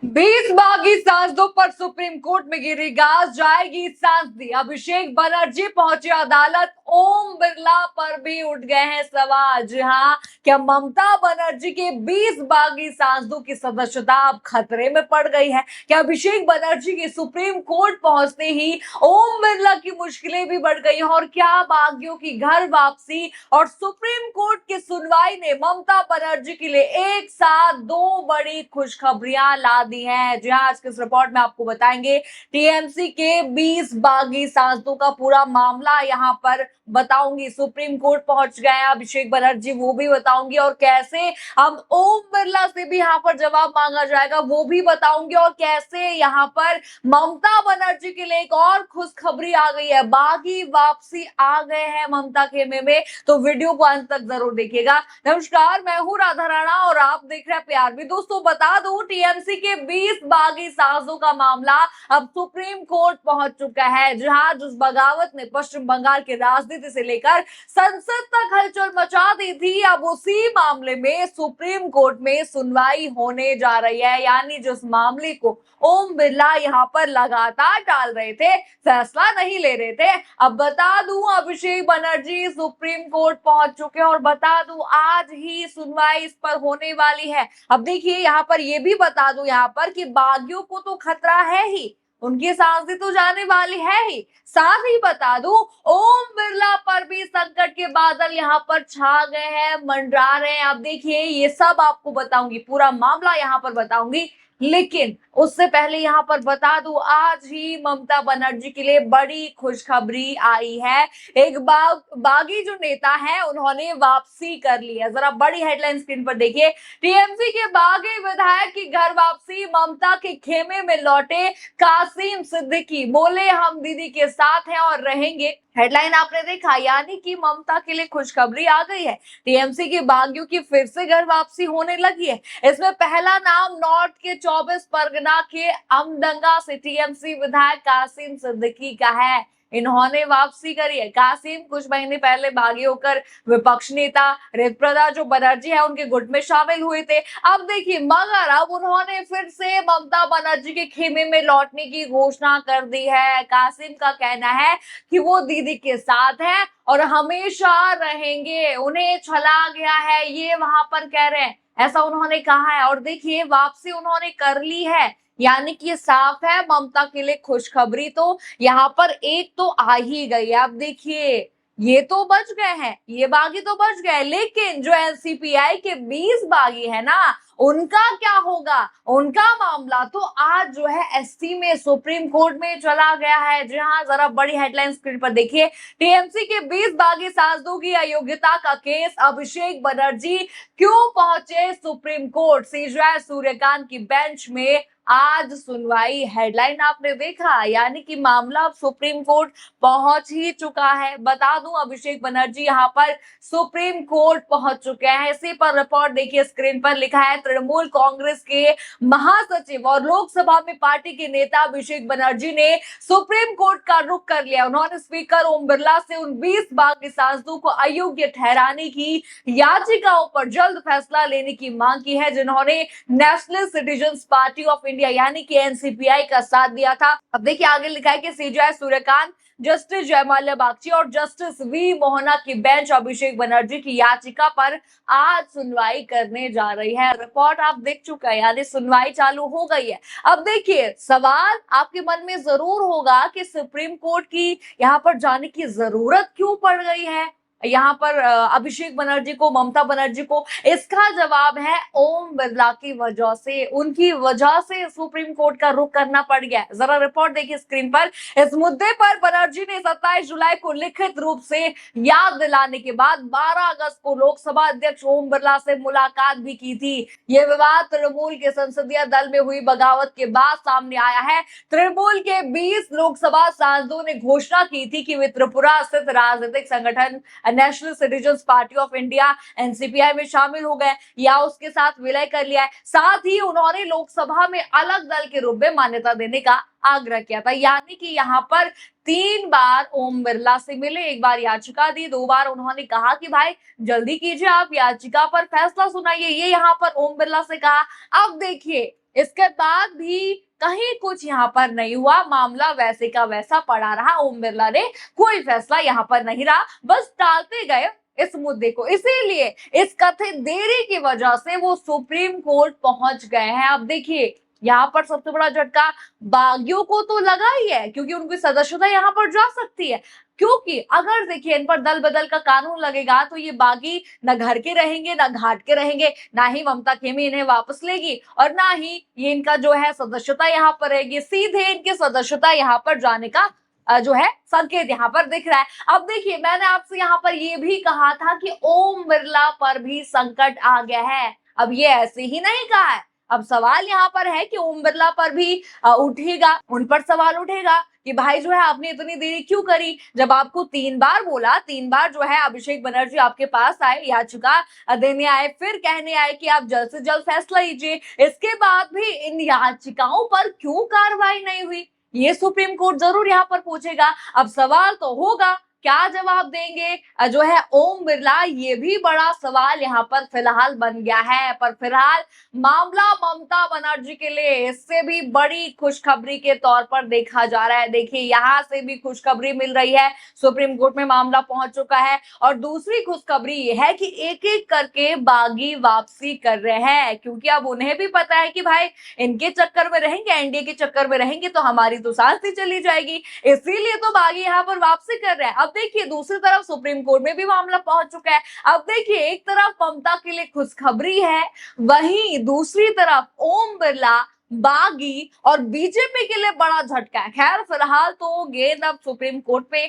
20 बागी सांसदों पर सुप्रीम कोर्ट में गिरी गाज, जाएगी सांसदी। अभिषेक बनर्जी पहुंचे अदालत, ओम बिरला पर भी उठ गए हैं सवाल। जी हाँ, क्या ममता बनर्जी के 20 बागी सांसदों की सदस्यता अब खतरे में पड़ गई है? क्या अभिषेक बनर्जी के सुप्रीम कोर्ट पहुंचते ही ओम बिरला की मुश्किलें भी बढ़ गई हैं? और क्या बागियों की घर वापसी और सुप्रीम कोर्ट की सुनवाई ने ममता बनर्जी के लिए एक साथ दो बड़ी खुशखबरियां ला दी हैं? जी हाँ, आज के इस रिपोर्ट में आपको बताएंगे टीएमसी के 20 बागी सांसदों का पूरा मामला यहाँ पर बताऊंगी। सुप्रीम कोर्ट पहुंच गए हैं अभिषेक बनर्जी, वो भी बताऊंगी। और कैसे अब ओम बिरला से भी यहाँ पर जवाब मांगा जाएगा, वो भी बताऊंगी। और कैसे यहाँ पर ममता बनर्जी के लिए एक और खुशखबरी आ गई है, बागी वापसी आ गए हैं ममता खेमे में। तो वीडियो को अंत तक जरूर देखिएगा। नमस्कार, मैं हूं राधा राणा और आप देख रहे हैं प्यार भी। दोस्तों बता दूं, टीएमसी के 20 बागी सांसदों का मामला अब सुप्रीम कोर्ट पहुंच चुका है। जहां जिस बगावत ने पश्चिम बंगाल की राजनीति से लेकर संसद तक हलचल मचा दी थी, अब उसी मामले में सुप्रीम कोर्ट में सुनवाई होने जा रही है। यानी जिस मामले को ओम बिरला यहाँ पर लगातार टाल रहे थे, फैसला नहीं ले रहे थे, अब बता दूं अभिषेक बनर्जी सुप्रीम कोर्ट पहुंच चुके हैं। और बता दूं आज ही सुनवाई इस पर होने वाली है। अब देखिए यहाँ पर ये भी बता दूं यहाँ पर कि बागियों को तो खतरा है ही, उनकी सांसें तो जाने वाली है ही। साथ ही बता दूं ओम बिरला पर भी संकट के बादल यहाँ पर छा गए हैं, मंडरा रहे हैं। अब देखिए ये सब आपको बताऊंगी, पूरा मामला यहाँ पर बताऊंगी। लेकिन उससे पहले यहाँ पर बता दूं, आज ही ममता बनर्जी के लिए बड़ी खुशखबरी आई है। एक बागी जो नेता है उन्होंने वापसी कर ली है। जरा बड़ी हेडलाइन स्क्रीन पर देखिए, टीएमसी के बागी विधायक की घर वापसी, ममता के खेमे में लौटे कासिम सिद्दीकी, बोले हम दीदी के साथ हैं और रहेंगे। हेडलाइन आपने देखा, यानी कि ममता के लिए खुशखबरी आ गई है। टीएमसी की बागियों की फिर से घर वापसी होने लगी है। इसमें पहला नाम नॉर्थ के 24 परगना के अमडंगा से टीएमसी विधायक कासिम सिद्दीकी का है। इन्होंने वापसी करी है। कासिम कुछ महीने पहले बागी होकर विपक्ष नेता ऋतुप्रदा जो बनर्जी है उनके गुट में शामिल हुए थे। अब देखिए, मगर अब उन्होंने फिर से ममता बनर्जी के खेमे में लौटने की घोषणा कर दी है। कासिम का कहना है कि वो दीदी के साथ है और हमेशा रहेंगे, उन्हें छला गया है, ये वहां पर कह रहे हैं, ऐसा उन्होंने कहा है। और देखिए वापसी उन्होंने कर ली है, यानी कि ये साफ है ममता के लिए खुशखबरी तो यहाँ पर एक तो आ ही गई है। अब देखिए ये तो बच गए हैं, ये बागी तो बच गए, लेकिन जो एनसीपीआई के 20 बागी है ना, उनका क्या होगा? उनका मामला तो आज जो है एससी में सुप्रीम कोर्ट में चला गया है। जी हाँ, जरा बड़ी हेडलाइन स्क्रीन पर देखिए, टीएमसी के 20 बागी सांसदों की अयोग्यता का केस, अभिषेक बनर्जी क्यों पहुंचे सुप्रीम कोर्ट, सीजेआई सूर्यकांत की बेंच में आज सुनवाई। हेडलाइन आपने देखा, यानी कि मामला अब सुप्रीम कोर्ट पहुंच ही चुका है। बता दूं अभिषेक बनर्जी यहाँ पर सुप्रीम कोर्ट पहुंच चुके हैं। इसी पर रिपोर्ट देखिए, स्क्रीन पर लिखा है, तृणमूल कांग्रेस के महासचिव और लोकसभा में पार्टी के नेता अभिषेक बनर्जी ने सुप्रीम कोर्ट का रुख कर लिया। उन्होंने स्पीकर ओम बिरला से उन 20 बागी सांसदों को अयोग्य ठहराने की याचिकाओं पर जल्द फैसला लेने की मांग की है, जिन्होंने national citizens party of India यानी कि एनसीपीआई का साथ दिया था। अब देखिए आगे लिखा है कि सीजेआई सूर्यकांत, जस्टिस जयमाल्या बागची और जस्टिस वी मोहना की बेंच अभिषेक बनर्जी की याचिका पर आज सुनवाई करने जा रही है। रिपोर्ट आप देख चुका है, यानी सुनवाई चालू हो गई है। अब देखिए सवाल आपके मन में जरूर होगा कि सुप्रीम कोर्ट की यहाँ पर जाने की जरूरत क्यों पड़ गई है यहाँ पर अभिषेक बनर्जी को, ममता बनर्जी को। इसका जवाब है ओम बिरला की वजह से, उनकी वजह से सुप्रीम कोर्ट का रुख करना पड़ गया। जरा रिपोर्ट देखिए स्क्रीन पर। इस मुद्दे पर बनर्जी ने 27 जुलाई को लिखित रूप से याद दिलाने के बाद 12 अगस्त को लोकसभा अध्यक्ष ओम बिरला से मुलाकात भी की थी। यह विवाद तृणमूल के संसदीय दल में हुई बगावत के बाद सामने आया है। तृणमूल के 20 लोकसभा सांसदों ने घोषणा की थी कि वे त्रिपुरा स्थित राजनीतिक संगठन national citizens party of India NCPI में शामिल हो गए या उसके साथ विलय कर लिया है। साथ ही उन्होंने लोकसभा में अलग दल के रूप में मान्यता देने का आग्रह किया था। यानी कि यहाँ पर 3 बार ओम बिरला से मिले, एक बार याचिका दी, 2 बार उन्होंने कहा कि भाई जल्दी कीजिए, आप याचिका पर फैसला सुनाइए, ये यहाँ पर ओम बिरला से कहा। अब देखिए इसके बाद भी कहीं कुछ यहाँ पर नहीं हुआ, मामला वैसे का वैसा पड़ा रहा। ओम बिरला ने कोई फैसला यहाँ पर नहीं रहा, बस टालते गए इस मुद्दे को। इसीलिए इस कथित देरी की वजह से वो सुप्रीम कोर्ट पहुंच गए हैं। अब देखिए यहाँ पर सबसे बड़ा झटका बागियों को तो लगा ही है, क्योंकि उनकी सदस्यता यहाँ पर जा सकती है। क्योंकि अगर देखिए इन पर दल बदल का कानून लगेगा तो ये बागी न घर के रहेंगे न घाट के रहेंगे, ना ही ममता खेमी इन्हें वापस लेगी और ना ही ये इनका जो है सदस्यता यहाँ पर रहेगी। सीधे इनके सदस्यता यहाँ पर जाने का जो है संकेत यहाँ पर दिख रहा है। अब देखिए मैंने आपसे यहाँ पर ये भी कहा था कि ओम बिरला पर भी संकट आ गया है। अब ये ऐसे ही नहीं कहा है, अब सवाल यहाँ पर है कि ओम बिरला पर भी उठेगा, उन पर सवाल उठेगा कि भाई जो है आपने इतनी देरी क्यों करी, जब आपको 3 बार बोला, 3 बार जो है अभिषेक बनर्जी आपके पास आए, याचिका देने आए, फिर कहने आए कि आप जल्द से जल्द फैसला लीजिए, इसके बाद भी इन याचिकाओं पर क्यों कार्रवाई नहीं हुई, ये सुप्रीम कोर्ट जरूर यहाँ पर पूछेगा। अब सवाल तो होगा, क्या जवाब देंगे जो है ओम बिरला, ये भी बड़ा सवाल यहाँ पर फिलहाल बन गया है। पर फिलहाल मामला ममता बनर्जी के लिए इससे भी बड़ी खुशखबरी के तौर पर देखा जा रहा है। देखिए यहाँ से भी खुशखबरी मिल रही है, सुप्रीम कोर्ट में मामला पहुंच चुका है। और दूसरी खुशखबरी ये है कि एक एक करके बागी वापसी कर रहे हैं, क्योंकि अब उन्हें भी पता है कि भाई इनके चक्कर में रहेंगे, एनडीए के चक्कर में रहेंगे तो हमारी तो सांस ही चली जाएगी, इसीलिए तो बागी यहाँ पर वापसी कर रहे हैं। अब देखिए दूसरी तरफ सुप्रीम कोर्ट में भी मामला पहुंच चुका है। अब देखिए एक तरफ ममता के लिए खुशखबरी है, वहीं दूसरी तरफ ओम बिरला, बागी और बीजेपी के लिए बड़ा झटका है। खैर फिलहाल तो गेंद अब सुप्रीम कोर्ट पे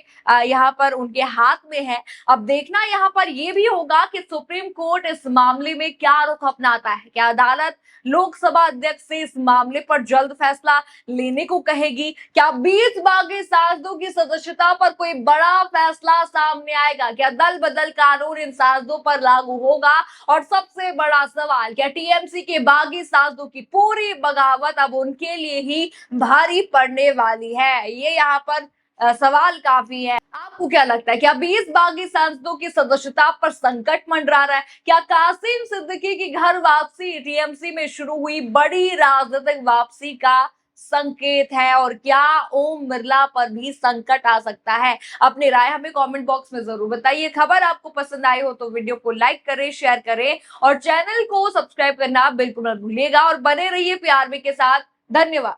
यहाँ पर उनके हाथ में है। अब देखना यहाँ पर यह भी होगा कि सुप्रीम कोर्ट इस मामले में क्या रुख अपनाता है। क्या अदालत लोकसभा अध्यक्ष से इस मामले पर जल्द फैसला लेने को कहेगी? क्या 20 बागी सांसदों की सदस्यता पर कोई बड़ा फैसला सामने आएगा? क्या दल बदल कानून इन सांसदों पर लागू होगा? और सबसे बड़ा सवाल, क्या टीएमसी के बागी सांसदों की पूरी बगावत अब उनके लिए ही भारी पड़ने वाली है? ये यहाँ पर सवाल काफी है। आपको क्या लगता है, क्या 20 बागी सांसदों की सदस्यता पर संकट मंडरा रहा है? क्या कासिम सिद्दीकी की घर वापसी टीएमसी में शुरू हुई बड़ी राजनीतिक वापसी का संकेत है? और क्या ओम बिरला पर भी संकट आ सकता है? अपनी राय हमें कमेंट बॉक्स में जरूर बताइए। खबर आपको पसंद आई हो तो वीडियो को लाइक करें, शेयर करें और चैनल को सब्सक्राइब करना बिल्कुल मत भूलिएगा। और बने रहिए पीआरबी के साथ। धन्यवाद।